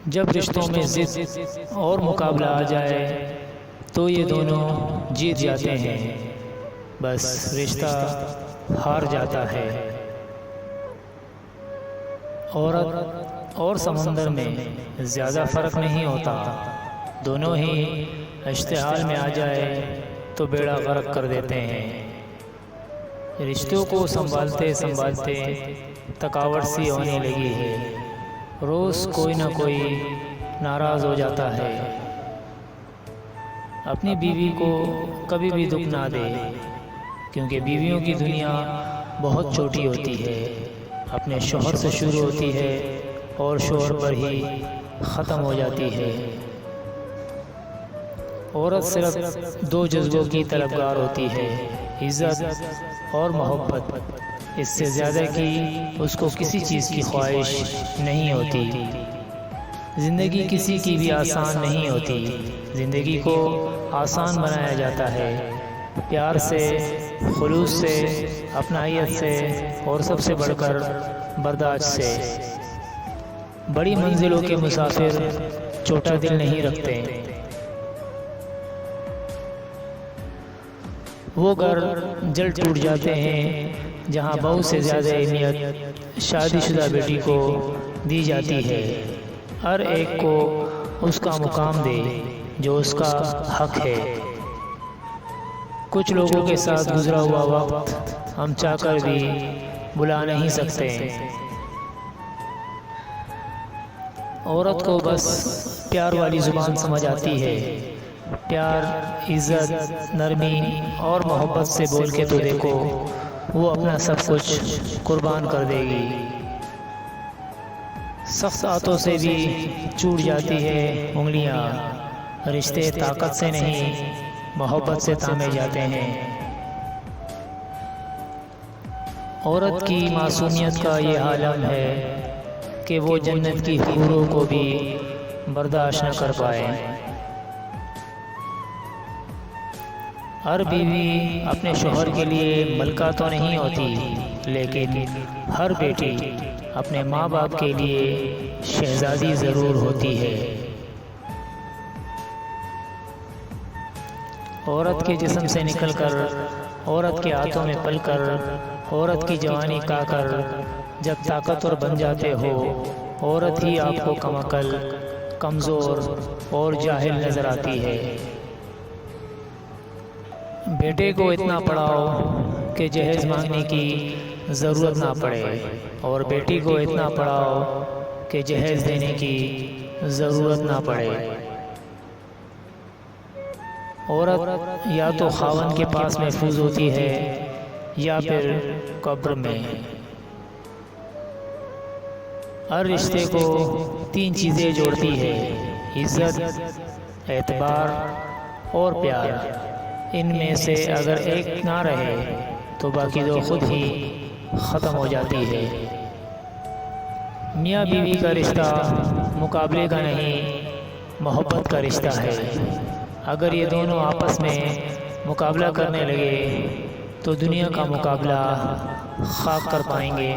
जब रिश्तों में ज़िद और मुकाबला आ जाए तो ये दोनों जीत जाते हैं, बस रिश्ता हार जाता है। औरत और समंदर में ज़्यादा फ़र्क नहीं होता, दोनों ही इश्तिहाल में आ जाए तो बेड़ा गर्क कर देते हैं। रिश्तों को संभालते संभालते थकावट सी होने लगी है, रोज़ कोई ना कोई नाराज़ हो जाता है। अपनी बीवी को कभी भी दुख ना दे, क्योंकि बीवियों की दुनिया बहुत छोटी होती है। अपने शौहर से शुरू होती है और शौहर पर ही ख़त्म हो जाती है। औरत सिर्फ दो जज्बों की तलबगार होती है, इज़्ज़त और मोहब्बत। इससे ज़्यादा की उसको किसी चीज़ की ख्वाहिश नहीं होती। ज़िंदगी किसी की भी आसान नहीं होती, ज़िंदगी को आसान बनाया जाता है प्यार से, खुलूस से, अपनाइयत से और सबसे बढ़कर बर्दाश्त से। बड़ी मंजिलों के मुसाफिर छोटा दिल नहीं रखते, वो घर जल टूट जाते हैं जहाँ बहू से ज़्यादा अहमियत शादीशुदा बेटी को दी जाती है। हर एक को उसका मुकाम दे जो उसका हक है। कुछ लोगों के साथ गुजरा हुआ वक्त हम चाहकर भी बुला नहीं सकते। औरत को बस प्यार वाली ज़ुबान समझ आती है। प्यार, इज़्ज़त, नरमी और मोहब्बत से बोल के तो देखो, वो अपना सब कुछ कुर्बान कर देगी। सख्त हाथों से भी छूट जाती है उंगलियां, रिश्ते ताकत से नहीं मोहब्बत से थामे जाते हैं। औरत की मासूमियत का ये आलम है कि वो जन्नत की हूरों को भी बर्दाश्त न कर पाए। हर बीवी अपने शौहर के लिए मलका तो नहीं होती, लेकिन हर बेटी अपने माँ बाप के लिए शहजादी ज़रूर होती है। औरत के जिस्म से निकलकर औरत के हाथों में पलकर औरत की जवानी खाकर जब ताकतवर बन जाते हो, औरत ही आपको कमअक्ल, कमज़ोर और जाहिल नज़र आती है। बेटे को इतना पढ़ाओ कि जहेज़ मांगने की ज़रूरत ना पड़े, और बेटी को इतना पढ़ाओ कि जहेज़ देने की ज़रूरत ना पड़े। औरत या तो खावन के पास महफूज होती है या फिर कब्र में। हर रिश्ते को तीन चीज़ें जोड़ती है, इज़्ज़त, एतबार और प्यार। इनमें से अगर एक ना रहे तो बाकी दो खुद ही ख़त्म हो जाती है। मियाँ बीवी का रिश्ता मुकाबले का नहीं, मोहब्बत का रिश्ता है। अगर ये दोनों आपस में मुकाबला करने लगे तो दुनिया का मुकाबला खाक कर पाएंगे।